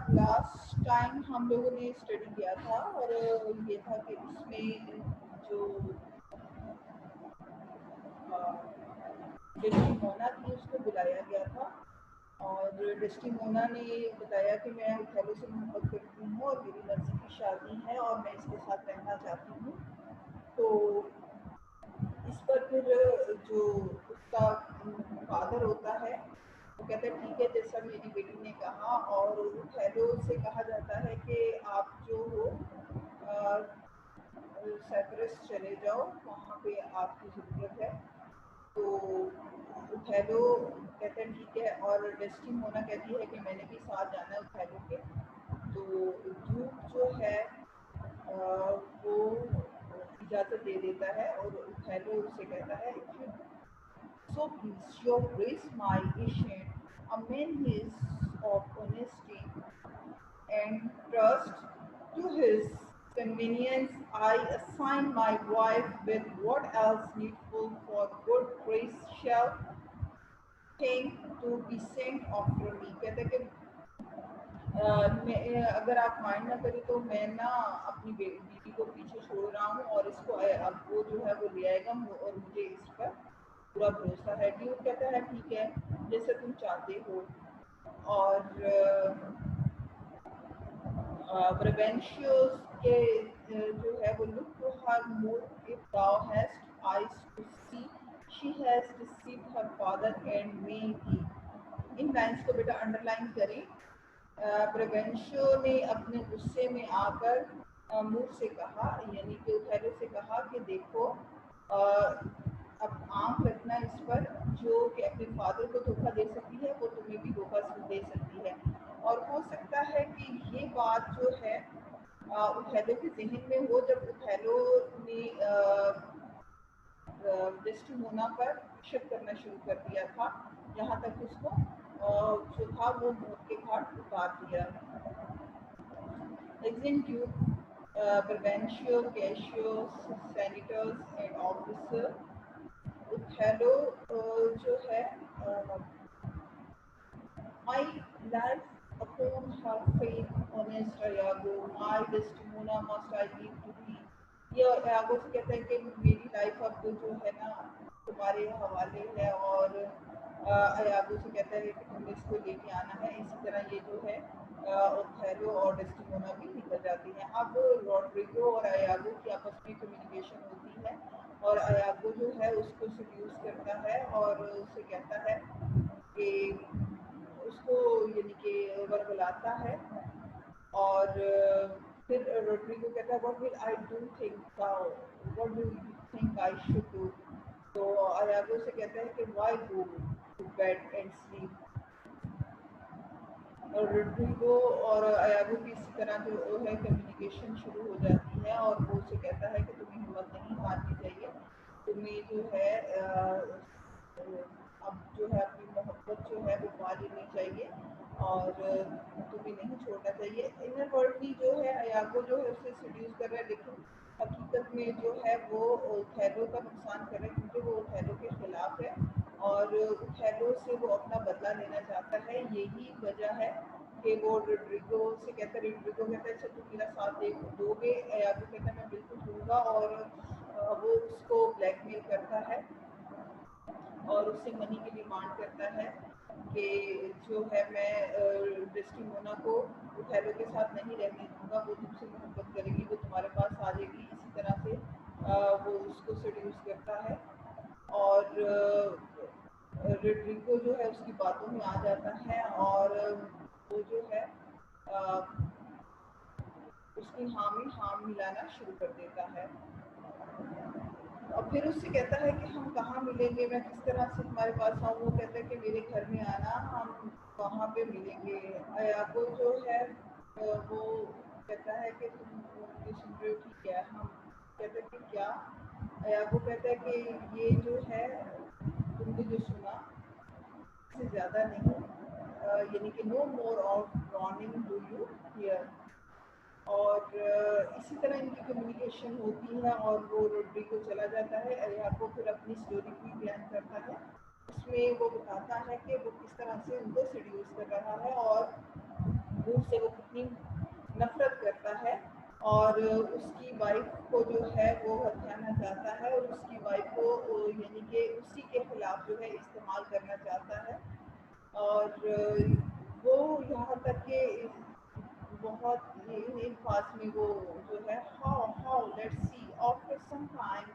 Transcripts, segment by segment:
Last time ہم لوگوں نے اسٹڈی کیا تھا اور یہ تھا کہ اس میں جو ڈیسٹیمونا تھی اس کو بلایا گیا تھا اور ڈیسٹیمونا نے بتایا کہ میں اوتھیلو سے محبت کرتی ہوں اور میری مرضی کی شادی ہے اور میں اس کے ساتھ رہنا چاہتی ہوں. تو اس پر پھر جو اس کا فادر ہوتا ہے وہ کہتے ہیں ٹھیک ہے جیسا میری بیٹی نے کہا. اور اوتھیلو سے کہا جاتا ہے کہ آپ جو ہو سائپرس چلے جاؤ, وہاں پہ آپ کی ضرورت ہے. تو اوتھیلو کہتے ہیں ٹھیک ہے, اور ڈیسٹیمونا کہتی ہے کہ میں نے بھی ساتھ جانا ہے اوتھیلو کے. تو ڈیوک جو ہے وہ اجازت دے دیتا ہے اور اوتھیلو سے کہتا ہے So please, your grace, my patient, a man is of honesty and trust. To his convenience, I assign my wife with what else needful for good grace shall think to be sent after me. کہتے ہیں کہ اگر آپ mind نہ کریں تو میں نا اپنی بیٹی کو پیچھے چھوڑ رہا ہوں اور اس کو اب وہ جو ہے وہ لے آئے گا اور مجھے اس پر پورا بھروسہ ہے. ڈیوک کہتا ہے ٹھیک ہے جیسے تم چاہتے ہو. اور پریونشیوس کے جو ہے وہ look to her more of thou hast eyes to see she has deceived her father and me بھی. ان لائنس کو بیٹا انڈر لائن کریں. پریونشیو نے اپنے غصے میں آ کر مور سے کہا, یعنی کہ اوتھیلو سے کہا کہ دیکھو اب آنکھ رکھنا اس پر, جو کہ اپنے فادر کو دھوکہ دے سکتی ہے وہ تمہیں بھی دھوکہ دے سکتی ہے. اور ہو سکتا ہے کہ یہ بات جو ہے اوتھیلو کے ذہن میں ہو جب اوتھیلو نے ڈیسٹیمونا پر شک کرنا شروع کر دیا تھا, یہاں تک اس کو جو تھا وہ موت کے گھاٹ اتار دیا. Execute provincial cashiers, senators and officers. Othello جو ہے my life upon her faith honest Iago, my Desdemona must I leave to thee. یہ ایاگو سے کہتا ہے کہ میری لائف اب جو ہے نا تمہارے حوالے ہے, اور ایاگو سے کہتا ہے کہ تم اس کو لے کے آنا ہے. اسی طرح یہ جو ہے اوتھیلو اور ڈیسٹیمونا بھی نکل جاتی ہیں. اب روڈریگو اور ایاگو کی آپس میں کمیونیکیشن ہوتی ہے اور ایاگو جو ہے اس کو سیڈیوس کرتا ہے اور اسے کہتا ہے کہ اس کو یعنی کہ ورگلاتا ہے. اور پھر روڈریگو کہتا ہے what will I do think what do you think I should do. تو ایاگو سے کہتا ہے کہ why go to bed and sleep. اور روڈریگو اور ایاگو کی اسی طرح جو ہے کمیونیکیشن شروع ہو جاتی ہے اور وہ اسے کہتا ہے کہ تمہیں ہمت نہیں ہارنی چاہیے, تمہیں جو ہے اب جو ہے اپنی محبت جو ہے وہ پا لینی چاہیے اور تمہیں نہیں چھوڑنا چاہیے. انر ورڈلی جو ہے ایاگو جو ہے اسے سیڈیوس کر رہا ہے, لیکن حقیقت میں جو ہے وہ اوتھیلو کا نقصان کر رہا ہے کیونکہ وہ اوتھیلو کے خلاف ہے اور اوتھیلو سے وہ اپنا بدلہ لینا چاہتا ہے. یہی وجہ ہے کہ وہ روڈریگو سے کہتا ہے, روڈریگو کہتا ہے اچھا تم میرا ساتھ دو گے. ایاگو کہتا ہے میں بالکل دوں گا, اور وہ اس کو بلیک میل کرتا ہے اور اس سے منی کی ڈیمانڈ کرتا ہے کہ جو ہے میں ڈیسٹیمونا کو اوتھیلو کے ساتھ نہیں رہنے دوں گا, وہ تم سے محبت کرے گی, وہ تمہارے پاس آ جائے گی. اسی طرح سے وہ اس کو سیڈیوس کرتا ہے اور روڈریگو جو ہے اس کی باتوں میں آ جاتا ہے اور وہ جو ہے اس کی ہام ملانا شروع کر دیتا ہے. اور پھر اس سے کہتا ہے کہ ہم کہاں ملیں گے, میں کس طرح سے تمہارے پاس آؤں. وہ کہتا ہے کہ میرے گھر میں آنا, ہم وہاں پہ ملیں گے. ایاگو جو ہے وہ کہتا ہے کہ تم مجھے سن رہے ہو, ٹھیک ہے. ہم کہتے ہیں کہ کیا. ایاگو کہتا ہے کہ یہ جو ہے تم نے جو سنا اس سے زیادہ نہیں, یعنی کہ no more of drowning do you hear. اور اسی طرح ان کی کمیونیکیشن ہوتی ہے اور وہ روڈریگو چلا جاتا ہے. ایاگو پھر اپنی اسٹوری بھی بیان کرتا ہے, اس میں وہ بتاتا ہے کہ وہ کس طرح سے ان کو سیڈیوس کر رہا ہے اور منہ سے اور اس کی وائف کو جو ہے وہ ہتھیانا چاہتا ہے اور اس کی وائف کو یعنی کہ اسی کے خلاف جو ہے استعمال کرنا چاہتا ہے. اور وہ یہاں تک کہ بہت ان الفاظ میں وہ جو ہے how let's see after some time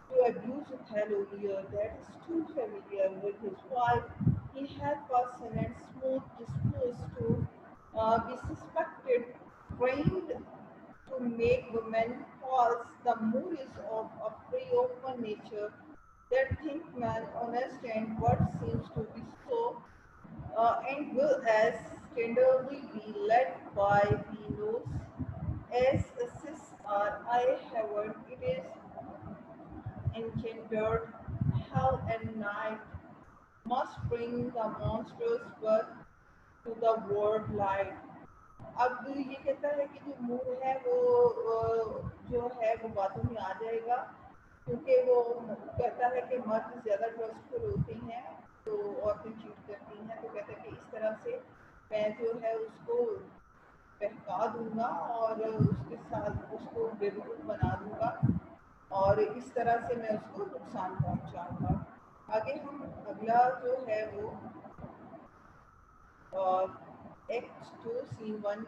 to abuse Othello here that is too familiar with his wife. He had person and smooth disposed to be suspected, trained to make women false. The mood is of a free open nature that think man honest and what seems to be so and will as tenderly be led by Venus as assists are I heaven. It is engendered hell and night must bring the monstrous birth to the world light. اب یہ کہتا ہے کہ جو mood ہے وہ جو ہے وہ باتوں میں آ جائے گا کیونکہ وہ کہتا ہے کہ مرد زیادہ ٹرسٹفل ہوتے ہیں تو عورتیں چیٹ کرتی ہیں. تو کہتا ہے کہ اس طرح سے میں جو ہے اس کو بہکا دوں گا اور اس کے ساتھ اس کو بیوقوف بنا دوں گا اور اس طرح سے میں اس کو نقصان پہنچاؤں گا. آگے ہم اگلا جو ہے وہ ایکٹ 2 سین 1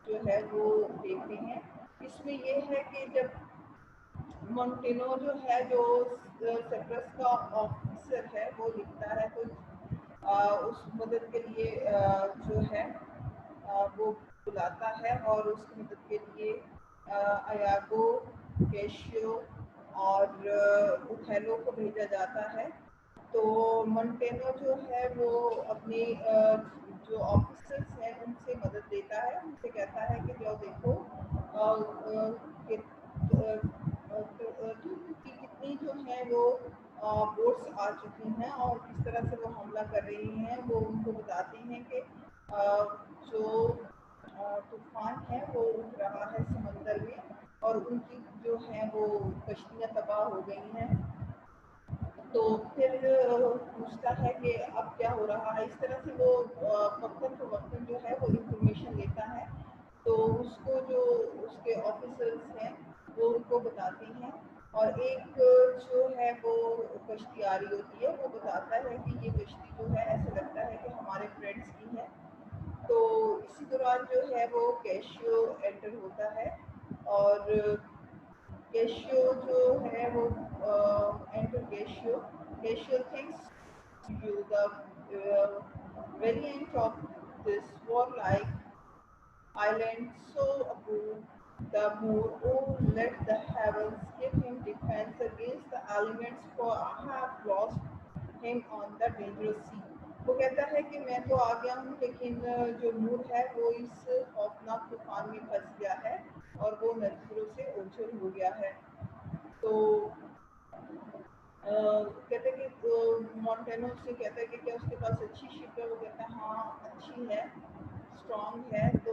جو ہے وہ دیکھتے ہیں. اس میں یہ ہے کہ جب مونٹینو جو ہے جو سیپرس کا آفیسر ہے وہ لکھتا ہے تو اس مدد کے لیے جو ہے وہ بلاتا ہے اور اس کی مدد کے لیے ایاگو کیشیو اور اوتھیلو کو بھیجا جاتا ہے. تو مونٹینو جو ہے وہ اپنے جو آفیسرس ہیں ان سے مدد لیتا ہے. ان سے کہتا ہے کہ جو دیکھو کتنی جو ہیں وہ بوٹس آ چکی ہیں اور کس طرح سے وہ حملہ کر رہی ہیں. وہ ان کو بتاتے ہیں کہ جو طوفان ہے وہ اٹھ رہا ہے سمندر میں اور ان کی جو ہیں وہ کشتیاں تباہ ہو گئی ہیں. تو پھر پوچھتا ہے کہ اب کیا ہو رہا ہے. اس طرح سے وہ وقتاً فوقتاً جو ہے وہ انفارمیشن لیتا ہے. تو اس کو جو اس کے آفیسرس ہیں وہ ان کو بتاتے ہیں اور ایک جو ہے وہ کشتی آ رہی ہوتی ہے وہ بتاتا ہے کہ یہ کشتی جو ہے ایسا لگتا ہے کہ ہمارے فرینڈس کی ہے. تو اسی دوران جو ہے وہ کیشیو انٹر ہوتا ہے اور کیشیو جو ہے وہ Casio thinks you the variant of this warlike island so approved the more oh let the heavens give him defense against the elements for I have lost him on the dangerous sea. وہ کہتا ہے کہ میں تو آ گیا ہوں لیکن جو مور ہے وہ اس خوفناک طوفان میں پھنس گیا ہے اور وہ نظروں سے اوجھل ہو گیا ہے. تو کہتے ہیں کہ مونٹینو سے کہتا ہے کہ کیا اس کے پاس اچھی شپ ہے. وہ کہتا ہے ہاں اچھی ہے اسٹرانگ ہے. تو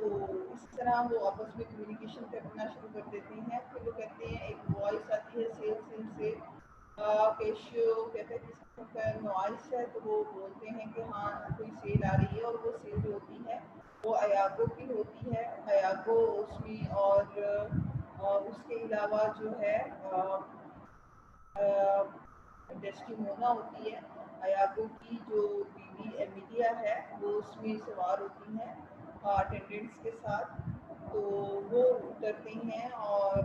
اس طرح وہ آپس میں کمیونیکیشن کرنا شروع کر دیتے ہیں. پھر وہ کہتے ہیں ایک وائس آتی ہے سیل سے کیشیو کہتے ہیں کس کا نوائس ہے تو وہ بولتے ہیں کہ ہاں کوئی سیل آ رہی ہے اور وہ سیل جو ہوتی ہے وہ ایاگو کی ہوتی ہے. ایاگو اس میں اور اس کے علاوہ جو ہے ڈیسٹیمونا ہوتی ہے. ایاگو کی جو بیوی ایمیلیا ہے وہ اس میں سوار ہوتی ہیں اٹینڈنٹس کے ساتھ. تو وہ اترتے ہیں اور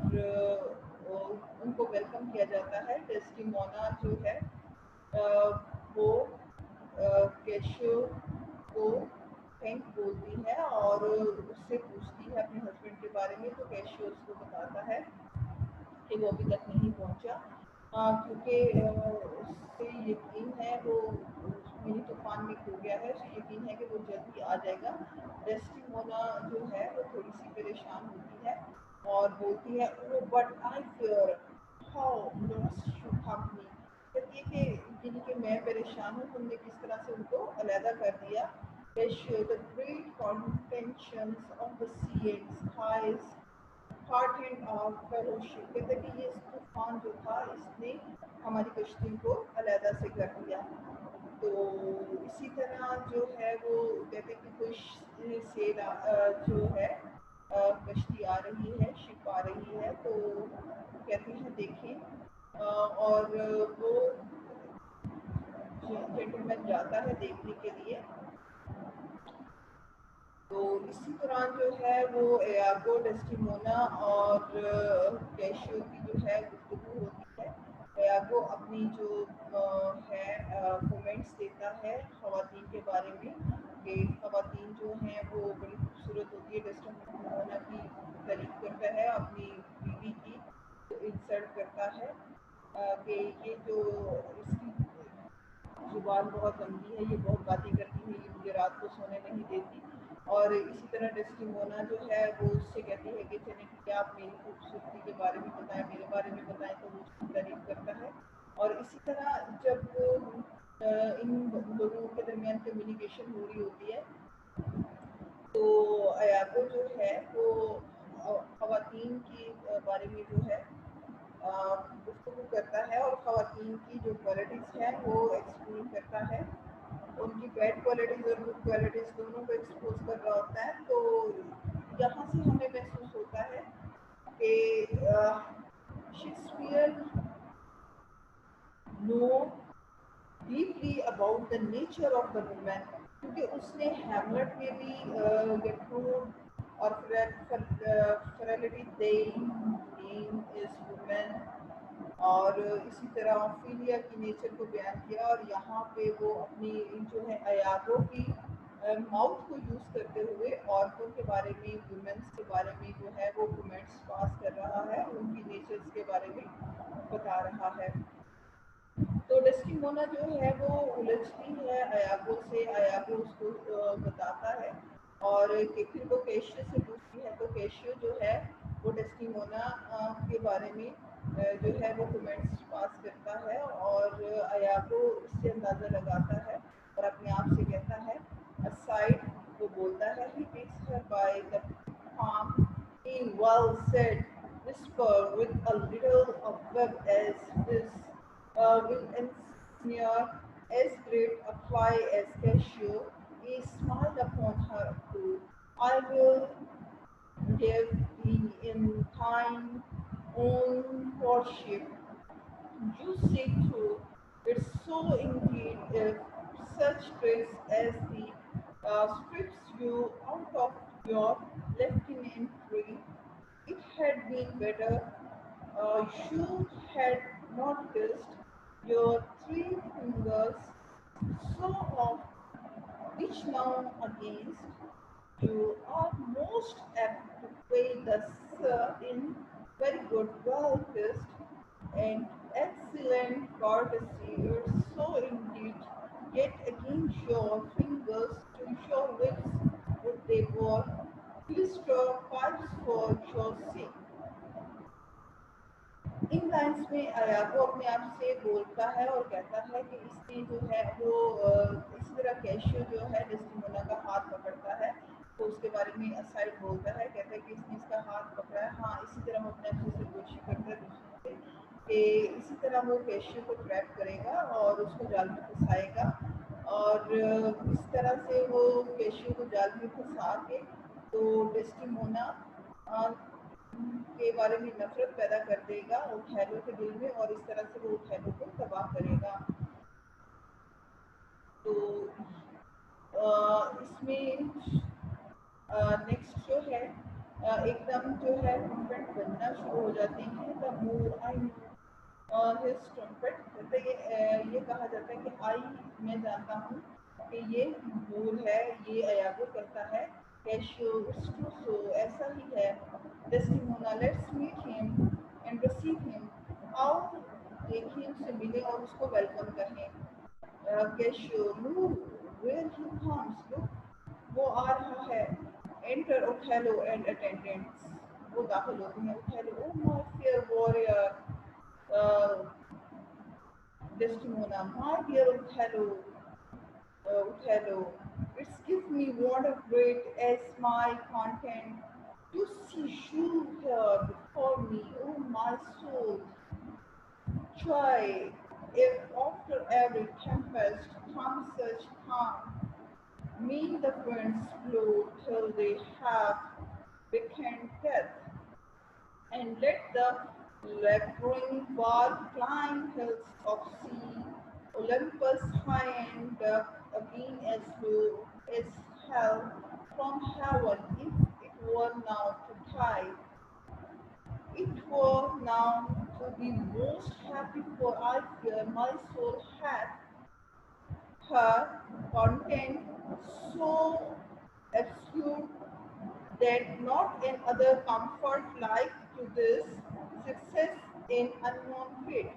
ان کو ویلکم کیا جاتا ہے. ڈیسٹیمونا جو ہے وہ کیشیو کو تھینک بولتی ہے اور اس سے پوچھتی ہے اپنے ہسبینڈ کے بارے میں. تو کیشیو اس کو بتاتا ہے کہ وہ ابھی تک نہیں پہنچا کیونکہ اس سے یقین ہے وہ منی طوفان میں کھو گیا ہے. اسے یقین ہے کہ وہ جلدی آ جائے گا. ڈیسٹیمونا جو ہے وہ تھوڑی سی پریشان ہوتی ہے اور بولتی ہے oh but I fear how lost you company. کہتی ہے کہ یعنی کہ میں پریشان ہوں تم نے کس طرح سے ان کو علیحدہ کر دیا. the great contentions of the sea and skies hard and our fellowship. کہتے ہیں کہ یہ طوفان جو تھا اس نے ہماری کشتی کو علیحدہ سے کر دیا. تو اسی طرح جو ہے وہ کہتے ہیں کہ کچھ سیل جو ہے کشتی آ رہی ہے، شپ آ رہی ہے، تو کہتے ہیں دیکھیں، اور وہ جینٹلمین جاتا ہے دیکھنے کے لیے. تو اسی دوران جو ہے وہ ایاگو، ڈیسٹیمونا اور کیشیو کی جو ہے گفتگو ہوتی ہے. ایاگو اپنی جو ہے کومنٹس دیتا ہے خواتین کے بارے میں کہ خواتین جو ہیں وہ بڑی خوبصورت ہوتی ہے. ڈیسٹیمونا کی تعریف کرتا ہے، اپنی بیوی کی انسلٹ کرتا ہے کہ یہ جو اس کی زبان بہت گندی ہے، یہ بہت باتیں کرتی ہے، یہ مجھے رات کو سونے نہیں دیتی. اور اسی طرح ڈیسٹیمونا جو ہے وہ اس سے کہتی ہے کہ چلیں ٹھیک ہے، آپ میری خوبصورتی کے بارے میں بتائیں، میرے بارے میں بتائیں، تو وہ اس کی تعریف کرتا ہے. اور اسی طرح جب ان لوگوں کے درمیان کمیونیکیشن ہو رہی ہوتی ہے تو ایاگو جو ہے وہ خواتین کی بارے میں جو ہے گفتگو کرتا ہے، اور خواتین کی جو کوالٹیز ہیں وہ ایکسپلور کرتا ہے. ان کی بیڈ کوالٹیز اور گڈ کوالٹیز دونوں کو ایکسپوز کر رہا ہوتا ہے. تو یہاں سے ہمیں محسوس ہوتا ہے کہ Shakespeare knew deeply about the nature of the woman, کیونکہ اس نے ہیملٹ میں بھی گیٹروڈ اور فریلٹی نیم از وومین، اور اسی طرح آفیلیا کی نیچر کو بیان کیا. اور یہاں پہ وہ اپنی جو ہے ایاگو کی ماؤتھ کو یوز کرتے ہوئے عورتوں کے بارے میں، ویمنس کے بارے میں جو ہے وہ کومنٹس پاس کر رہا ہے، ان کی نیچرز کے بارے میں بتا رہا ہے. تو ڈیسٹیمونا جو ہے وہ الجھتی ہے ایاگو سے، ایاگو اس کو بتاتا ہے، اور پھر وہ کیشیو سے پوچھتی ہے. تو کیشیو جو ہے وہ ڈیسٹیمونا کے بارے میں جو ہے وہ کومنٹس پاس کرتا ہے، اور ایاگو اس سے اندازہ لگاتا ہے اور اپنے آپ سے کہتا ہے aside، وہ بولتا ہے he takes her by the palm, he well said whisper with a little of web as this will ensnare as great a fly as Cassio. He smiled upon her too. I will give thee in thine own courtship. You see through it so indeed if such tricks as the strips you out of your lieutenant tree, it had been better you had not kissed your three fingers so oft, which now against you are most apt to play the in very good, well kissed, and excellent courtesy. You're so indeed, yet against your fingers to your lips would they bore, glister pipes for your sake. In lines میں ایاگو اپنے آپ سے بولتا ہے اور کہتا ہے کہ اس نے جو ہے وہ اسی طرح کیشیو جو ہے ڈیسٹیمونا کا ہاتھ پکڑتا ہے، تو اس کے بارے میں اسائڈ بولتا ہے، کہتا ہے کہ اس نے اس کا ہاتھ پکڑا ہے. ہاں اسی طرح وہ اپنے اچھے سے کوشش کرتا ہے دوسروں سے کہ اسی طرح وہ کیشیو کو ٹریپ کرے گا اور اس کو جال میں پھنسائے گا، اور اس طرح سے وہ کیشیو کو جال میں پھنسا کے تو ڈیسٹیمونا کے بارے میں نفرت پیدا کر دے گا اوتھیلو کے دل میں، اور اس طرح سے وہ اوتھیلو کو تباہ کرے گا. تو اس میں نیکسٹ جو ہے ایک دم جو ہے ٹرمپٹ بجنا شروع ہو جاتے ہیں. دا مور آئی ہز ٹرمپٹ، یہ کہا جاتا ہے کہ آئی میں جانتا ہوں کہ یہ مور ہے، یہ ایاگو کہتا ہے کیشیو اٹس ٹرو، سو ایسا ہی ہے. ڈیسٹیمونا لیٹس میٹ ہم اینڈ ریسیو ہم، آؤ دیکھیں اس سے ملیں اور اس کو ویلکم کہیں. Cassio lo where he comes, look وہ آ رہا ہے. انٹر اوتھیلو اینڈ اٹینڈنٹس، وہ داخل ہوتے ہیں. Othello O my fair وارrior. Desdemona, my dear Othello, it's give me wonder great as my content to see you here before me, oh my soul. Try, if after every tempest comes such calm, mean the winds blow till they have backhand death, and let the laboring war climb hills of sea, Olympus high and again as low as hell from heaven. If it were now to die, it was now to be most happy, for I fear my soul had her content so absurd that not another comfort like to this success in unknown fate.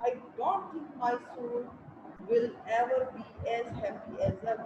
I don't think my soul will ever be as happy as the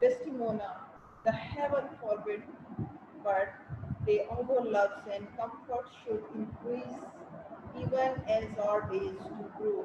Desdemona, the heaven forbid, but the our loves and comfort should increase even as our days do grow.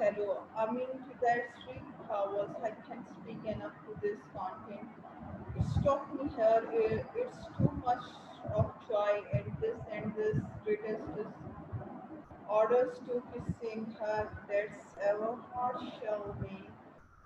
Hello, I mean to that 3 hours I can't speak enough to this content. Stop me here, it's too much of joy and this greatest is orders to kissing her that's ever heart shall me.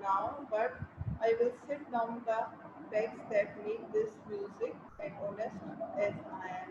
now, but I will sit down the text that make this music and honest as I am.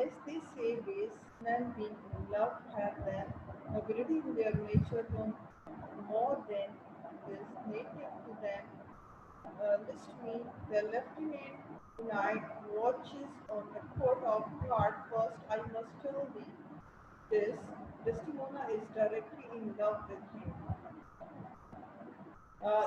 as they say ways men being in love have the ability in their nature to more than is native to them. List me, the lieutenant knight watches on the court of guard. First, I must tell thee this: Desdemona is directly in love with him.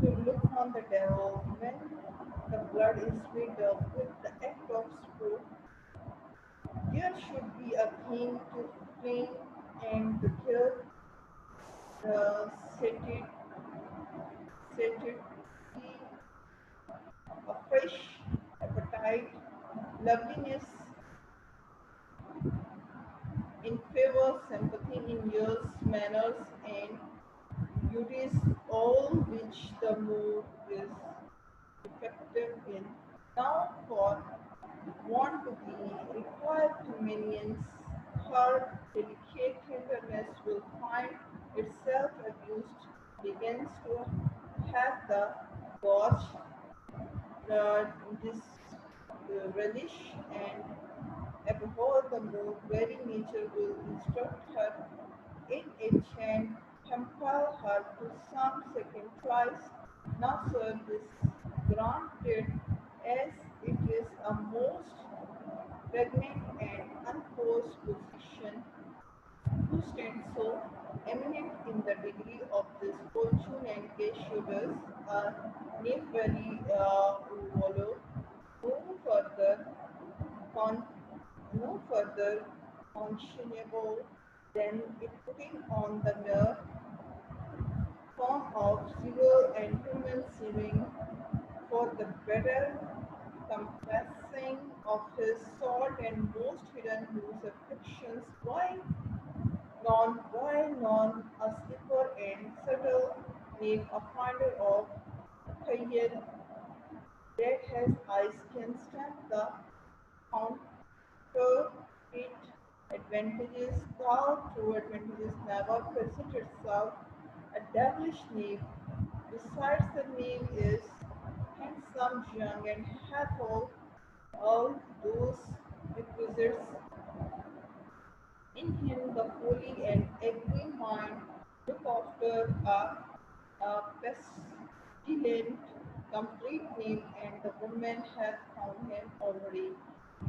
to look on the devil when the blood is made up with the act of sport. There should be a king to fling and to kill the sated a fresh appetite, loveliness in favor, sympathy in years, manners, and beauties, all which the mood is effective in. Now, for want to be required to minions, her delicate tenderness will find itself abused, begins to have the gorge, this relish, and abhor the mood, very nature will instruct her in its hand, compel her to some second tries. Now, sir, this granted as it is a most pregnant and unforced position, who stands so eminent in the degree of this fortune and Cassiodus are very wallow, no further con- no further conscionable than it putting on the mere form of civil and human seeming for the better compassing of his salt and most hidden whose afflictions why non a slipper and subtle need a finder of Khayel that has eyes can stand the counterfeit advantages, thou true advantages never present itself. A devilish knave, besides the knave is handsome, young, and hath all those requisites in him the holy and every mind look after a pestilent complete name and the woman has found him already.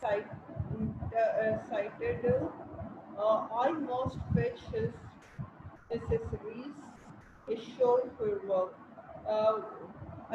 cited I must fetch his accessories, his short for work.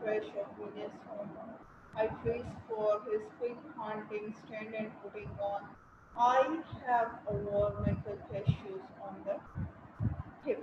fresh of Venus whom I trace for his quick hunting stand and putting on I have a war Michael Cassius on the hip।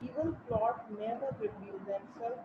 evil plot never reveal themselves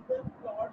evil plot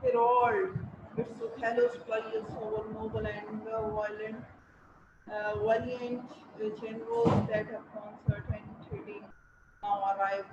Herald, it's Othello's players over noble and valiant generals that have concert and treating now arrived।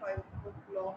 5 o'clock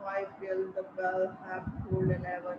5 till the bell have tolled 11,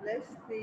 bless the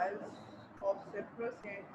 Isles of Cyprus and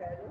carry,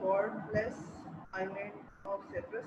God bless island of Cyprus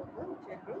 noble general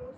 2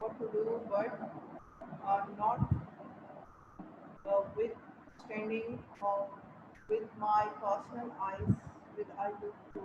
what to do, but not with standing with my personal eyes with I look to.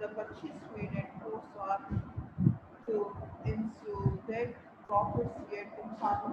the 25 minute course are to ensue that profits yet to come।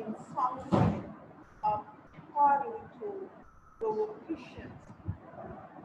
in something according to provocations,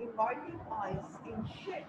inviting eyes in shit,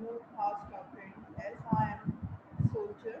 who passed a friend as I am soldier,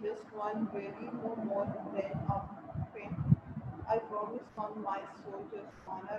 just one really no more than a friend, I promise on my soldier's honor।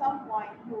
some wine who,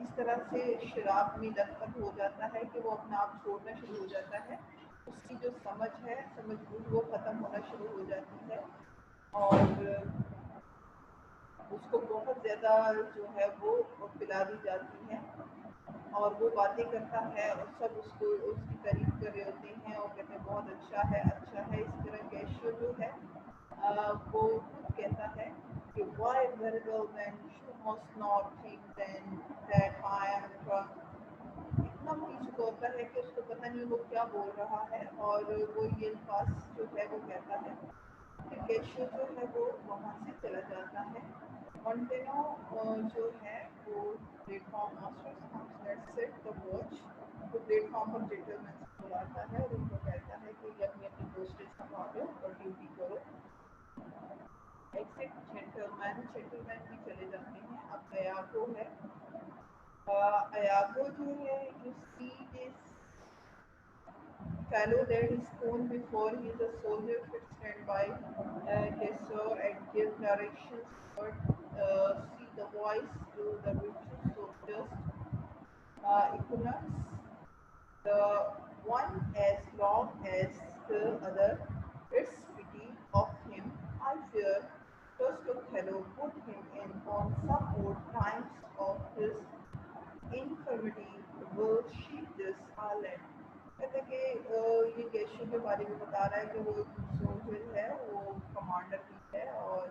اس طرح سے شراب میں لطفت ہو جاتا ہے کہ وہ اپنا آپ چھوڑنا شروع ہو جاتا ہے. اس کی جو سمجھ ہے سمجھ بوجھ وہ ختم ہونا شروع ہو جاتی ہے اور اس کو بہت زیادہ جو ہے وہ پلا دی جاتی ہے اور وہ باتیں کرتا ہے اور سب اس کو اس کی تعریف کر رہے ہوتے ہیں اور کہتے ہیں بہت اچھا ہے اچھا ہے. اس طرح کیشو جو ہے وہ خود کہتا ہے کہ why veritable men should must not think then that I am drunk. اتنا پی چکا ہوتا ہے کہ اس کو پتہ نہیں وہ کیا بول رہا ہے اور وہ یہ الفاظ جو ہے وہ کہتا ہے. پھر کیشو جو ہے وہ وہاں سے چلا جاتا ہے. مونٹینو جو ہے وہ پلیٹ فارم ماسٹر دا واچ وہ پلیٹ فارم پر جینٹلمین سے بلاتا ہے اور ان کو کہتا ہے کہ یہ اپنی اپنی پوسٹیں سنبھالو اور ڈیوٹی کرو. ایکسپٹ جینٹلمین بھی چلے جاتے ہیں. اب ایاگو ہے. ایاگو جو ہے you see this fellow that is born before he is a soldier should stand by his sword and give directions but see the voice to the virtuous soldiers equinox the one as long as the other. It's pity of him, I fear. Just Othello put him in on some old times of his infirmity will sheep this island. کہتے کہ یہ کیشو کے بارے میں بتا رہا ہے کہ وہ سولجر ہے وہ کمانڈر بھی ہے اور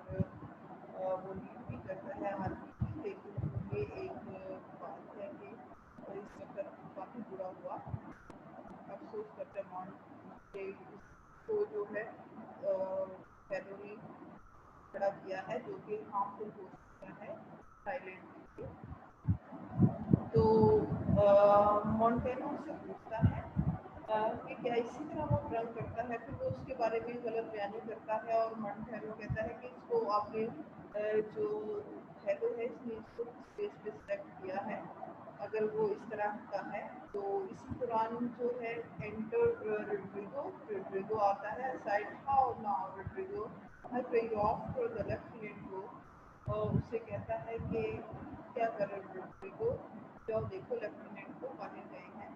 وہ لیڈ بھی کرتا ہے آرمی کی. لیکن یہ ایک بات ہے کہ اس وقت کافی برا ہوا. افسوس کرتے مان کہ اس کو جو ہے کیلوری کھڑا کیا ہے جو کہ ہارمفل ہو سکتا ہے تھائیلینڈ کے لیے. تو مونٹینو سے پوچھتا ہے کہ کیا اسی طرح وہ ڈرنک کرتا ہے. پھر وہ اس کے بارے میں غلط بیانی کرتا ہے اور مونٹینو کہتا ہے کہ اس کو آپ نے جو ہیلو ہے اس نے اس کو اسپیس پہ سلیکٹ کیا ہے اگر وہ اس طرح کا ہے. تو اسی دوران جو ہے انٹر روڈریگو آتا ہے. Side how now Rodrigo I pray you off for the lieutenant go. اسے کہتا ہے کہ کیا کر رہے روڈریگو جاؤ دیکھو لیفٹیننٹ کو باہر گئے ہیں.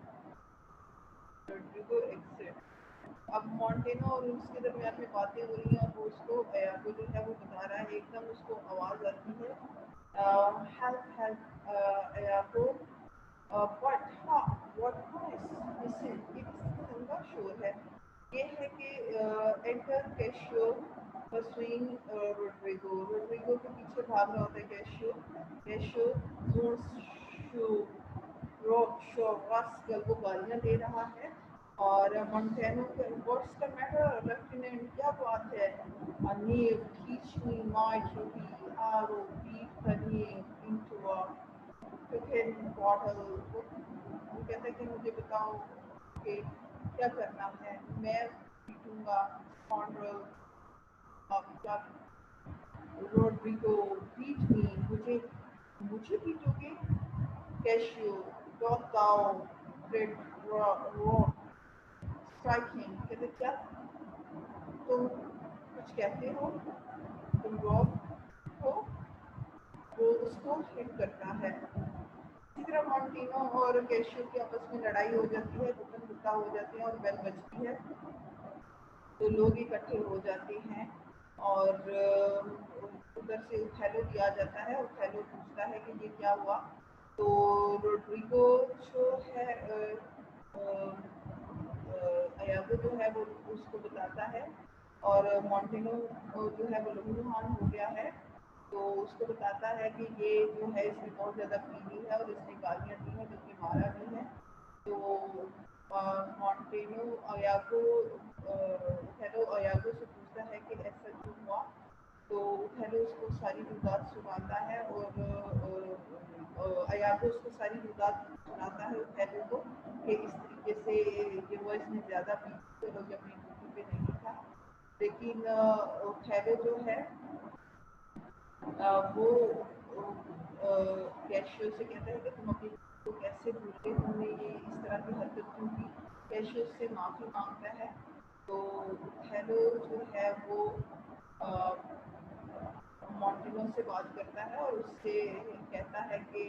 روڈریگو ایکسٹ. اب مونٹینو اور اس کے درمیان میں باتیں ہو رہی ہیں اور وہ اس کو ایاگو جو ہے وہ بتا رہا ہے. ایک دم اس کو آواز آتی ہے ہیلپ ہیلپ ایاگو بٹ ہاں واٹ نوائز لسن یہ کسی قسم کا شور ہے. یہ ہے کہ انٹر کیشو پرسوئنگ روڈریگو کے پیچھے بھاگ رہا ہوتا ہے کیشو. کیشو راسکل وہ گالیاں دے رہا ہے اور Montano what's the matter lieutenant کیا بات ہے. Knave teach me my duty I'll beat the knave into bottle. وہ کہتا ہے کہ مجھے بتاؤ کہ کیا کرنا ہے. میں پیٹوں گا اسکاؤنڈرل آپ کیا روڈریگو بیٹ می مجھے پیٹو گے. Cassio dot thou read road striking. کہتے کیا تم کچھ کہتے ہو تم روب ہو. وہ اس کو ہٹ کرتا ہے. اسی طرح مونٹینو اور کیشیو کی آپس میں لڑائی ہو جاتی ہے. گفتن گفتہ ہو جاتے ہیں اور بیل بجتی ہے تو لوگ اکٹھے ہو جاتے ہیں اور ادھر سے اوتھیلو بھی آ جاتا ہے. اوتھیلو پوچھتا ہے کہ یہ کیا ہوا. تو روڈریگو جو ہے ایاگو جو ہے وہ اس کو بتاتا ہے اور مونٹینو جو ہے وہ لہولہان ہو گیا ہے. تو اس کو بتاتا ہے کہ یہ جو ہے اس نے بہت زیادہ پی لی ہے اور اس نے گالیاں دی ہیں بلکہ مارا بھی ہے. تو مونٹینو ایاگو اوتھیلو ایاگو سے پوچھتا ہے کہ ایسا کیوں ہوا. تو اوتھیلو اس کو ساری بات سناتا ہے اور ایاگو اس کو ساری بات سناتا ہے اوتھیلو کو کہ اس طریقے سے یہ وہ اس نے زیادہ پی چلو یہ اپنی ڈیوٹی پہ نہیں تھا. لیکن اوتھیلو جو ہے وہ کیشیو سے کہتا ہے کہ تم اپنی کو کیسے بھول گئے. تم نے یہ اس طرح کی حرکت کیوں کی. کیشیو سے معافی مانگتا ہے. تو اوتھیلو جو ہے وہ مونٹینو سے بات کرتا ہے اور اس سے کہتا ہے کہ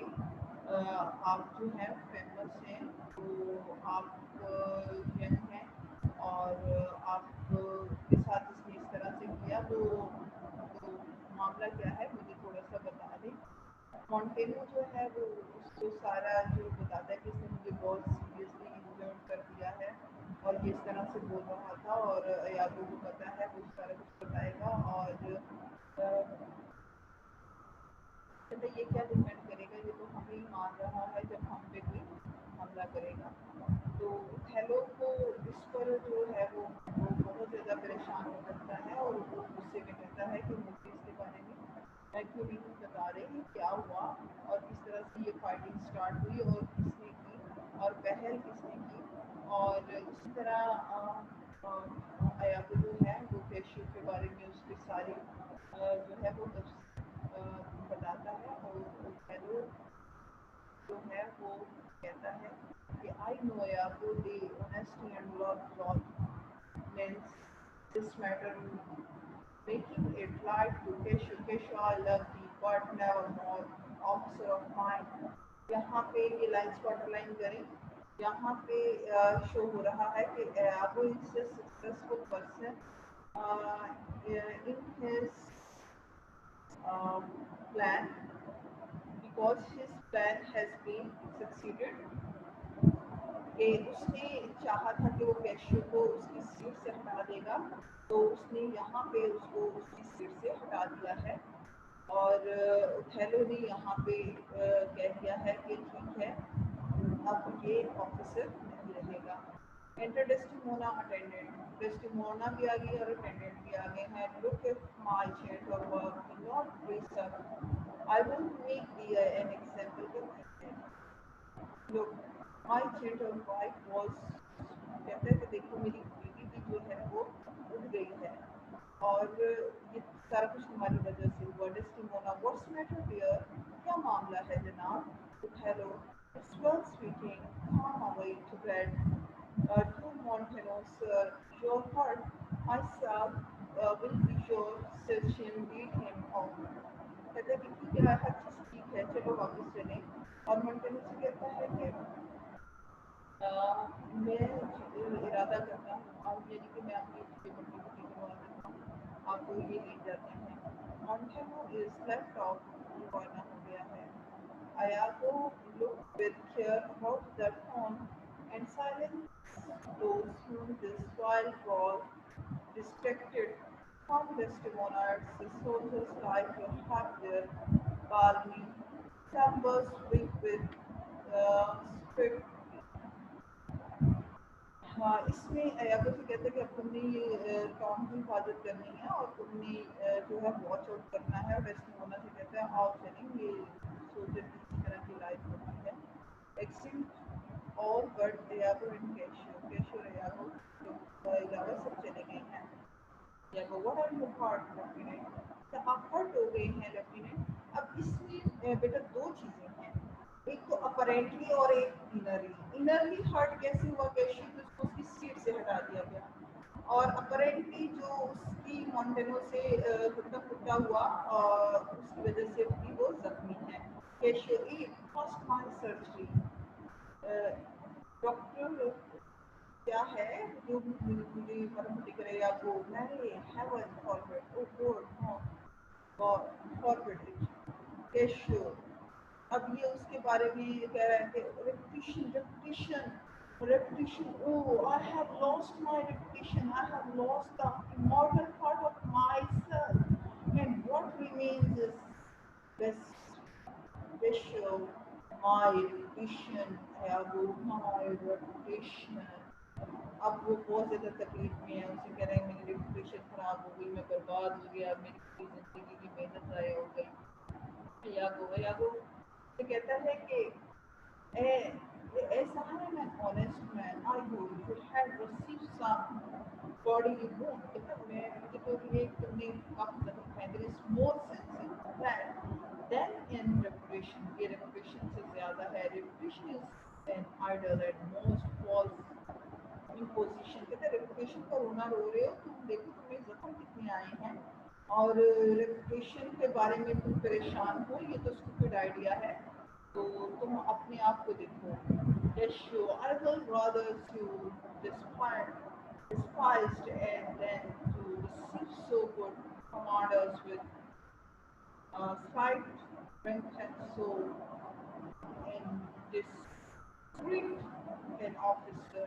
آپ جو ہیں فیمس ہیں، تو آپ ینگ ہیں اور آپ کے ساتھ اس نے اس طرح سے کیا، تو معاملہ کیا ہے مجھے تھوڑا سا بتا دیں۔ مونٹینو جو ہے وہ اس کو سارا جو بتاتا ہے کہ اس نے مجھے بہت سیریسلی انجرڈ کر دیا ہے اور کس طرح سے بول رہا تھا، اور ایاگو کو پتا ہے وہ سارا کچھ بتائے گا، اور کہتے یہ کیا ڈیپینڈ کرے گا، یہ تو ہمیں ہی مان رہا ہے جب ہم پہ کوئی حملہ کرے گا۔ تو ہیلو کو اس پر جو ہے وہ بہت زیادہ پریشان ہو جاتا ہے اور وہ غصے میں کہتا ہے کہ مجھے اس کے بارے میں کیوں نہیں بتا رہے یہ کیا ہوا اور کس طرح سے یہ فائٹنگ اسٹارٹ ہوئی اور کس نے کی اور پہل کس نے کی، اور اسی طرح ایاگو جو ہے وہ کیشو کے بارے میں اس کی ساری جو ہے وہ بتاتا ہے، اور ہیلو جو ہے وہ کہتا ہے کہ I know Iago thy honesty and love minces this matter making it light to Keshu. Keshu, I love thee, but never more. Officer of mine. یہاں پہ یہ لائن اسپاٹ لائن کریں، یہاں پہ شو ہو رہا ہے کہ Iago is a successful person in his plan because his plan has been succeeded، کہ اس نے چاہا تھا کہ وہ کیشو کو اس کی سیٹ سے ہٹا دے گا، تو اس نے یہاں پہ اس کو اس کی سیٹ سے ہٹا دیا ہے، اور اوتھیلو نے یہاں پہ کہہ دیا ہے کہ ٹھیک ہے اب یہ آفیسر نہیں رہے گا۔ انٹر ڈیسٹیمونا اٹینڈنٹ، ڈیسٹیمونا بھی آ گئی اور اٹینڈنٹ بھی آ گئے ہیں۔ Look at my cheat or work not raise up I will make thee an example. Look my cheat or wife was, کہتا ہے کہ دیکھو میری بیٹی بھی جو ہے وہ اٹھ گئی ہے اور یہ سارا کچھ تمہاری وجہ سے ہوا۔ ڈیسٹیمونا واٹس میٹر ڈیئر، کیا معاملہ ہے جناب؟ Hello it's well speaking, come away to bed to Montano sir, your hurt myself will be your surgeon bet him out. کہتا ہے کہ ٹھیک ہے ہر چیز ٹھیک ہے چلو واپس چلیں، اور مونٹینو سے کہتا ہے کہ میں ارادہ کرتا ہوں یعنی کہ میں اپنی بٹی کروا دیتا ہوں، آپ کو یہ لے جاتے ہیں۔ مونٹینو از لیفٹ آف، روانہ ہو گیا ہے۔ ایاگو looked with care about the phone and silenced those whom this wild was distracted from Desdemona's. The soldiers like to have their balmy chambers weak with strict۔ ہاں اس میں ایاگو سے کہتے ہیں کہ اب تم نے یہ ٹاؤن کی حفاظت کرنی ہے اور تم نے جو ہے واچ آؤٹ کرنا ہے۔ ڈیسٹیمونا سے کہتے ہیں آؤ چلیں، یہ سولجر کی اس طرح کی لائف ہوتی ہے۔ ایکسنٹ اور but Iago and Cassio, Cassio اور ایاگو کے علاوہ سب چلے گئے ہیں۔ Iago what are your heart lieutenant, کیا آپ ہرٹ ہو گئے ہیں لیفٹیننٹ؟ اب اس میں بیٹا دو چیزیں ہیں، ایک تو اپرینٹلی اور ایک انرلی۔ انرلی ہرٹ کیسے ہوا کیشو کو اس کو اس کی سیٹ سے ہٹا دیا گیا، اور اپرینٹلی جو اس کی مونٹینو سے کتا کتا ہوا اور اس کی وجہ سے بھی وہ زخمی ہے۔ کیشو ایک فرسٹ مائی سرجری، ڈاکٹر کیا ہے جو مجھے مرمتی کرے یا وہ میں ہیون فارورڈ او گوڈ نو فارورڈ کیشو۔ اب یہ اس کے بارے میں یہ کہہ رہے ہیں کہ reputation reputation reputation, O I have lost my reputation, I have lost the immortal part of myself and what remains is special my reputation، my reputation۔ اب وہ بہت زیادہ تکلیف میں ہے، اسے کہہ رہے ہیں میری ریپوٹیشن خراب ہو گئی، میں برباد ہو گیا، میری پوری زندگی کی محنت ضائع ہو گئی۔ ایاگو سے کہتا ہے کہ ایسا ہے میں honest man I hope you had received some bodily wound، کہتا میں مجھے تو یہ تم نے کافی زخم کھائے، there is more sense in that than in reputation، یہ reputation سے زیادہ ہے۔ reputation is an idle and most false imposition، کہتے ہیں ریپوٹیشن کا رونا رو رہے ہو تم، دیکھو تمہیں زخم کتنے آئے ہیں اور ریپوٹیشن کے بارے میں تم پریشان ہو، یہ تو اسٹوپڈ آئیڈیا ہے۔ تو تم اپنے آپ کو دیکھو. Yeshua, I will rather to despise, despised and then to receive so good commanders with sight, strength, and soul, and discreet an officer.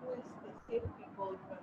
who is the state people from.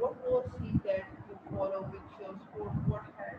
what was he that you follow which your sport what had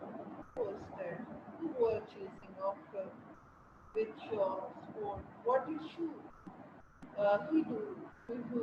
who was that who were chasing after which your sport what did you he do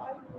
I do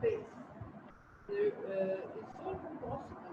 face it's not possible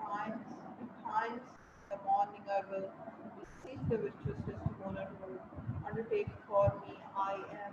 times, times in the morning I will receive the virtuous testimony to undertake for me. I am.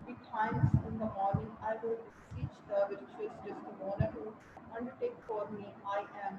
big times in the morning I will beseech the virtuous Desdemona to undertake for me I am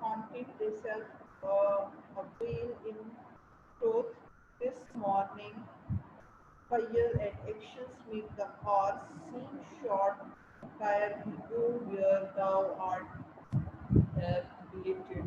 haunted itself a whale in truth this morning fire and actions make the horse seem short fire we go where thou art created।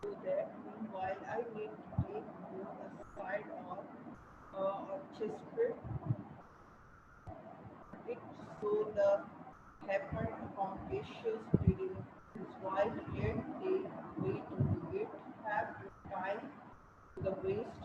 so that meanwhile I need to take you aside or Chesterfield it so the happened upon Cassius during his wife yet they way to it have to tie to the waist।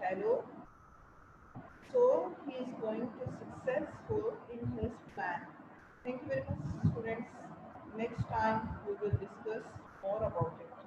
Othello, so he is going to successful in his plan। Thank you very much students, next time we will discuss more about it।